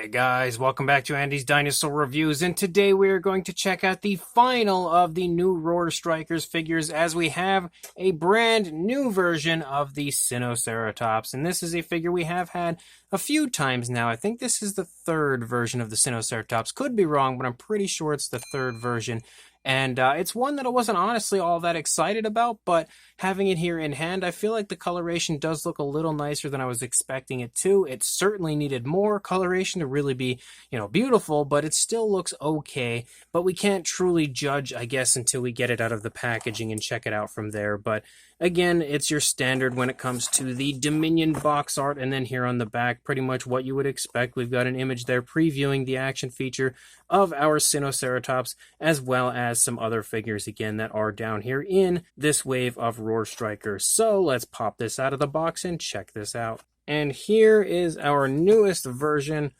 Hey guys, welcome back to Andy's Dinosaur Reviews, and today we are going to check out the final of the new Roar Strikers figures, as we have a brand new version of the Sinoceratops. And this is a figure we have had a few times now. I think this is the third version of the Sinoceratops. Could be wrong, but I'm pretty sure it's the third version. And it's one that I wasn't honestly all that excited about, but having it here in hand, I feel like the coloration does look a little nicer than I was expecting it to. It certainly needed more coloration to really be, beautiful, but it still looks okay. But we can't truly judge, I guess, until we get it out of the packaging and check it out from there. But again, it's your standard when it comes to the Dominion box art, and then here on the back, pretty much what you would expect. We've got an image there previewing the action feature of our Sinoceratops, as well as some other figures, again, that are down here in this wave of Roar Strikers. So let's pop this out of the box and check this out. And here is our newest version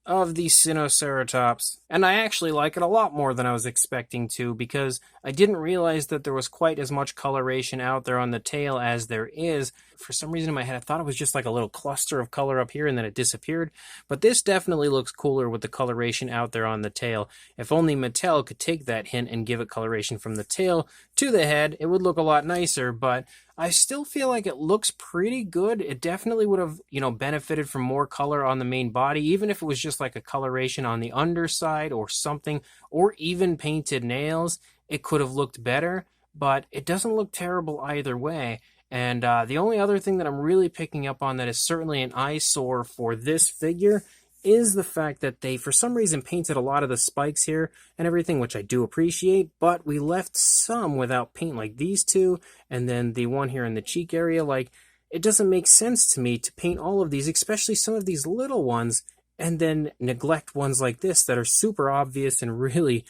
of the Sinoceratops, and I actually like it a lot more than I was expecting to, because I didn't realize that there was quite as much coloration out there on the tail as there is. For some reason in my head I thought it was just like a little cluster of color up here and then it disappeared, but this definitely looks cooler with the coloration out there on the tail. If only Mattel could take that hint and give it coloration from the tail to the head, it would look a lot nicer. But I still feel like it looks pretty good. It definitely would have, benefited from more color on the main body, even if it was just like a coloration on the underside or something, or even painted nails. It could have looked better, but it doesn't look terrible either way. And the only other thing that I'm really picking up on that is certainly an eyesore for this figure is the fact that they, for some reason, painted a lot of the spikes here and everything, which I do appreciate, but we left some without paint, like these two, and then the one here in the cheek area. Like, it doesn't make sense to me to paint all of these, especially some of these little ones, and then neglect ones like this that are super obvious and really,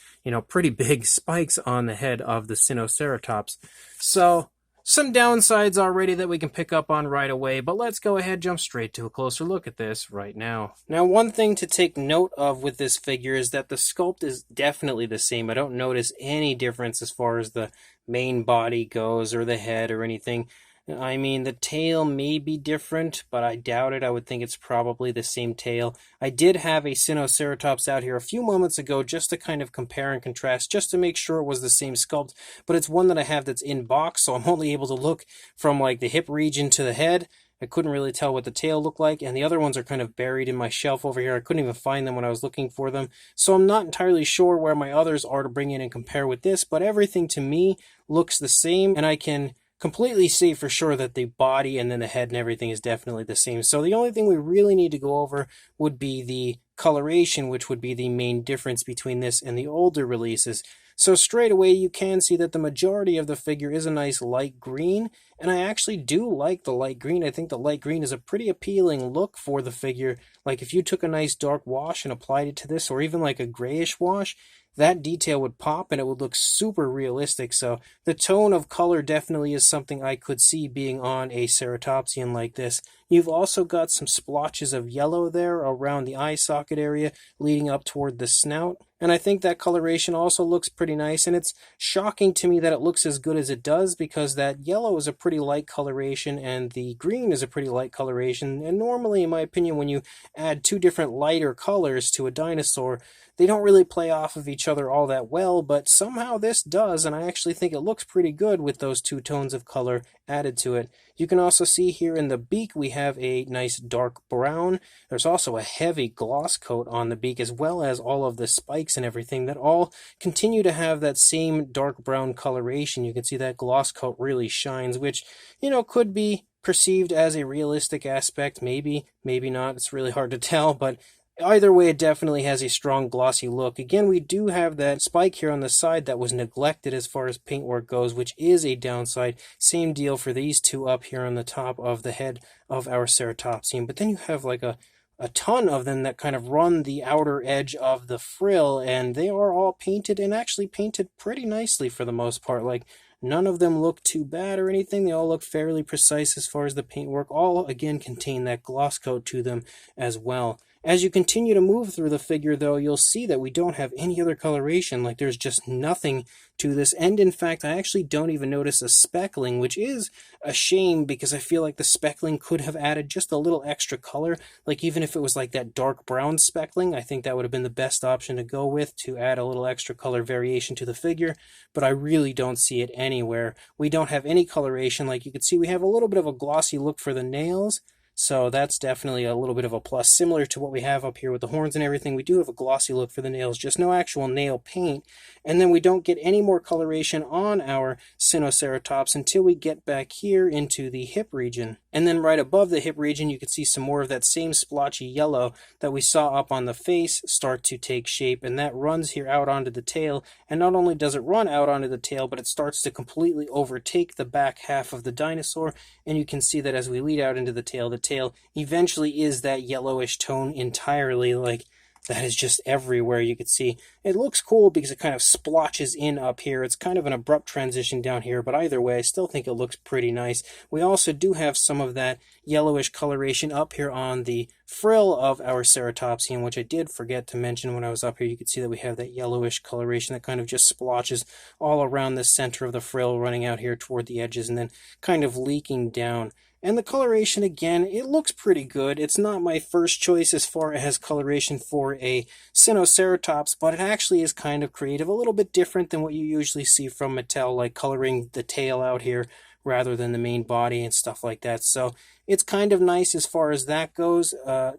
pretty big spikes on the head of the Sinoceratops. So some downsides already that we can pick up on right away, but let's go ahead, jump straight to a closer look at this right now. Now, one thing to take note of with this figure is that the sculpt is definitely the same. I don't notice any difference as far as the main body goes or the head or anything. I mean, the tail may be different, but I doubt it. I would think it's probably the same tail. I did have a Sinoceratops out here a few moments ago just to kind of compare and contrast, just to make sure it was the same sculpt, but it's one that I have that's in box, so I'm only able to look from like the hip region to the head. I couldn't really tell what the tail looked like, and the other ones are kind of buried in my shelf over here. I couldn't even find them when I was looking for them, so I'm not entirely sure where my others are to bring in and compare with this, but everything to me looks the same, and I can completely see for sure that the body and then the head and everything is definitely the same. So the only thing we really need to go over would be the coloration, which would be the main difference between this and the older releases. So straight away you can see that the majority of the figure is a nice light green, and I actually do like the light green. I think the light green is a pretty appealing look for the figure. Like if you took a nice dark wash and applied it to this, or even like a grayish wash, that detail would pop and it would look super realistic. So the tone of color definitely is something I could see being on a Ceratopsian like this. You've also got some splotches of yellow there around the eye socket area leading up toward the snout. And I think that coloration also looks pretty nice, and it's shocking to me that it looks as good as it does, because that yellow is a pretty light coloration and the green is a pretty light coloration. And normally, in my opinion, when you add two different lighter colors to a dinosaur, they don't really play off of each other all that well, but somehow this does, and I actually think it looks pretty good with those two tones of color added to it. You can also see here in the beak we have a nice dark brown. There's also a heavy gloss coat on the beak, as well as all of the spikes and everything that all continue to have that same dark brown coloration. You can see that gloss coat really shines, which, could be perceived as a realistic aspect. Maybe, maybe not. It's really hard to tell, but either way, it definitely has a strong glossy look. Again, we do have that spike here on the side that was neglected as far as paintwork goes, which is a downside. Same deal for these two up here on the top of the head of our Ceratopsian. But then you have like a ton of them that kind of run the outer edge of the frill, and they are all painted, and actually painted pretty nicely for the most part. Like, none of them look too bad or anything. They all look fairly precise as far as the paintwork. All, again, contain that gloss coat to them as well. As you continue to move through the figure, though, you'll see that we don't have any other coloration. Like, there's just nothing to this. And in fact, I actually don't even notice a speckling, which is a shame because I feel like the speckling could have added just a little extra color. Like, even if it was like that dark brown speckling, I think that would have been the best option to go with to add a little extra color variation to the figure. But I really don't see it anywhere. We don't have any coloration. Like you can see, we have a little bit of a glossy look for the nails. So that's definitely a little bit of a plus, similar to what we have up here with the horns and everything. We do have a glossy look for the nails, just no actual nail paint. And then we don't get any more coloration on our Sinoceratops until we get back here into the hip region. And then right above the hip region, you can see some more of that same splotchy yellow that we saw up on the face start to take shape, and that runs here out onto the tail. And not only does it run out onto the tail, but it starts to completely overtake the back half of the dinosaur. And you can see that as we lead out into the tail eventually is that yellowish tone entirely. Like, that is just everywhere. You can see it looks cool because it kind of splotches in up here. It's kind of an abrupt transition down here, but either way, I still think it looks pretty nice. We also do have some of that yellowish coloration up here on the frill of our ceratopsian, which I did forget to mention when I was up here. You can see that we have that yellowish coloration that kind of just splotches all around the center of the frill, running out here toward the edges and then kind of leaking down. And the coloration, again, it looks pretty good. It's not my first choice as far as coloration for a Sinoceratops, but it actually is kind of creative, a little bit different than what you usually see from Mattel, like coloring the tail out here rather than the main body and stuff like that. So it's kind of nice as far as that goes.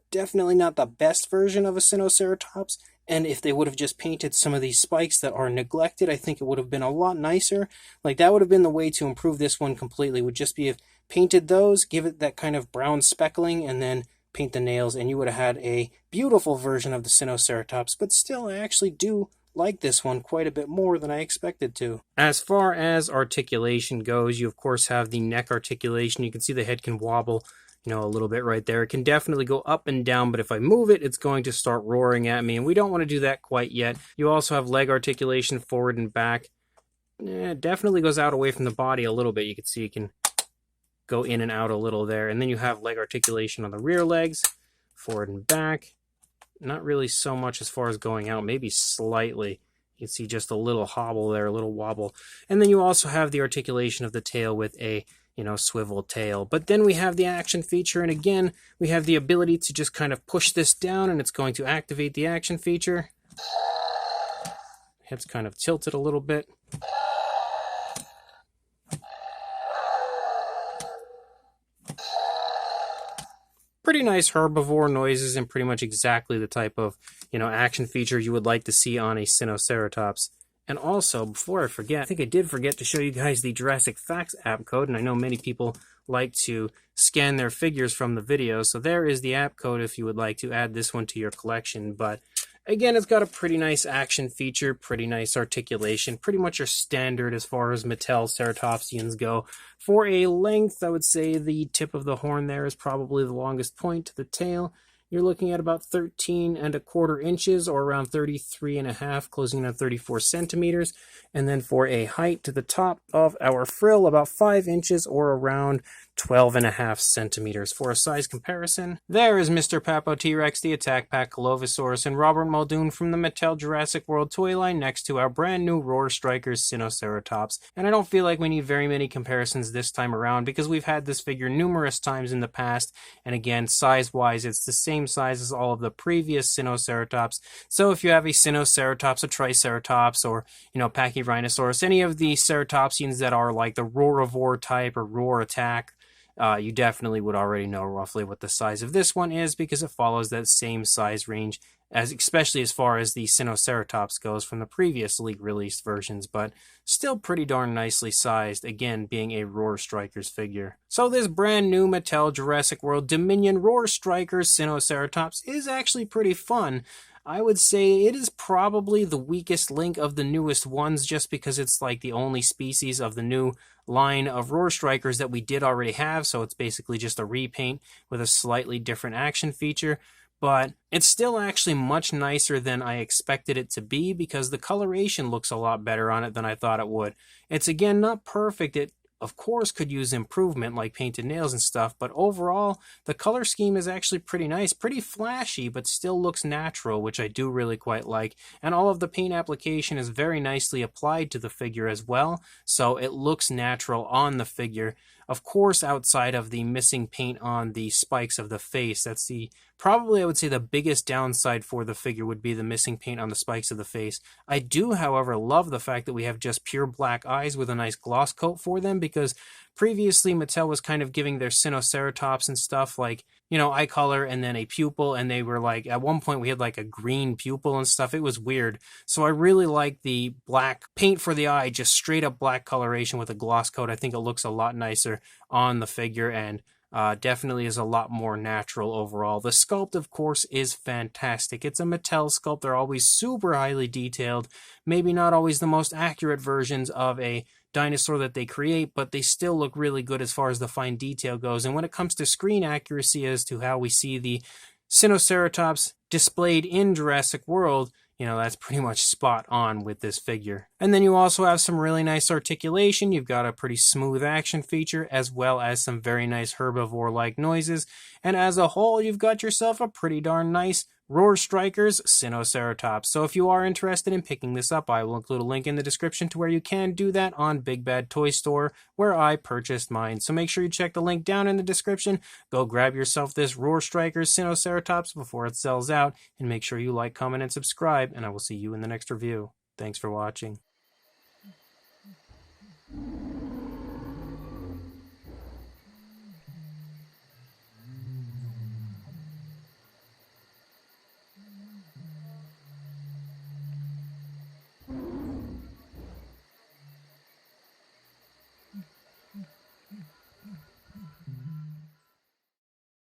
Definitely not the best version of a Sinoceratops. And if they would have just painted some of these spikes that are neglected, I think it would have been a lot nicer. Like, that would have been the way to improve this one completely, would just be if painted those, give it that kind of brown speckling, and then paint the nails, and you would have had a beautiful version of the Sinoceratops. But still, I actually do like this one quite a bit more than I expected to. As far as articulation goes, you of course have the neck articulation. You can see the head can wobble, a little bit right there. It can definitely go up and down, but if I move it, it's going to start roaring at me, and we don't want to do that quite yet. You also have leg articulation forward and back. It definitely goes out away from the body a little bit. You can see it can go in and out a little there. And then you have leg articulation on the rear legs, forward and back. Not really so much as far as going out, maybe slightly. You can see just a little hobble there, a little wobble. And then you also have the articulation of the tail with a swivel tail. But then we have the action feature, and again, we have the ability to just kind of push this down, and it's going to activate the action feature. Head's kind of tilted a little bit. Pretty nice herbivore noises, and pretty much exactly the type of, action feature you would like to see on a Sinoceratops. And also, before I forget, I think I did forget to show you guys the Jurassic Facts app code, and I know many people like to scan their figures from the video, so there is the app code if you would like to add this one to your collection. But again, it's got a pretty nice action feature, pretty nice articulation, pretty much your standard as far as Mattel Ceratopsians go. For a length, I would say the tip of the horn there is probably the longest point to the tail. You're looking at about 13¼ inches, or around 33½, closing in on 34 centimeters. And then for a height to the top of our frill, about 5 inches, or around 12½ centimeters. For a size comparison, there is Mr. Papo T-Rex, the Attack Pack Colovosaurus, and Robert Muldoon from the Mattel Jurassic World toy line next to our brand new Roar Strikers Sinoceratops. And I don't feel like we need very many comparisons this time around because we've had this figure numerous times in the past, and again, size-wise, it's the same size as all of the previous Sinoceratops. So if you have a Sinoceratops, a Triceratops, or, Pachyrhinosaurus, any of the ceratopsians that are like the Roarivore type or Roar Attack, you definitely would already know roughly what the size of this one is because it follows that same size range, especially as far as the Sinoceratops goes from the previously released versions, but still pretty darn nicely sized, again being a Roar Strikers figure. So this brand new Mattel Jurassic World Dominion Roar Strikers Sinoceratops is actually pretty fun. I would say it is probably the weakest link of the newest ones just because it's like the only species of the new line of Roar Strikers that we did already have, so it's basically just a repaint with a slightly different action feature. But it's still actually much nicer than I expected it to be because the coloration looks a lot better on it than I thought it would. It's again not perfect. It of course could use improvement like painted nails and stuff, but overall the color scheme is actually pretty nice, pretty flashy, but still looks natural, which I do really quite like. And all of the paint application is very nicely applied to the figure as well, so it looks natural on the figure. Of course, outside of the missing paint on the spikes of the face, that's the probably I would say the biggest downside for the figure would be the missing paint on the spikes of the face. I do, however, love the fact that we have just pure black eyes with a nice gloss coat for them, because previously Mattel was kind of giving their Sinoceratops and stuff like, eye color and then a pupil, and they were like, at one point we had like a green pupil and stuff. It was weird. So I really like the black paint for the eye, just straight up black coloration with a gloss coat. I think it looks a lot nicer on the figure, and definitely is a lot more natural overall. The sculpt, of course, is fantastic. It's a Mattel sculpt. They're always super highly detailed. Maybe not always the most accurate versions of a dinosaur that they create, but they still look really good as far as the fine detail goes. And when it comes to screen accuracy as to how we see the Sinoceratops displayed in Jurassic World, that's pretty much spot on with this figure. And then you also have some really nice articulation. You've got a pretty smooth action feature, as well as some very nice herbivore-like noises. And as a whole, you've got yourself a pretty darn nice Roar Strikers Sinoceratops. So if you are interested in picking this up, I will include a link in the description to where you can do that on Big Bad Toy Store, where I purchased mine. So make sure you check the link down in the description. Go grab yourself this Roar Strikers Sinoceratops before it sells out, and make sure you like, comment, and subscribe, and I will see you in the next review. Thanks for watching.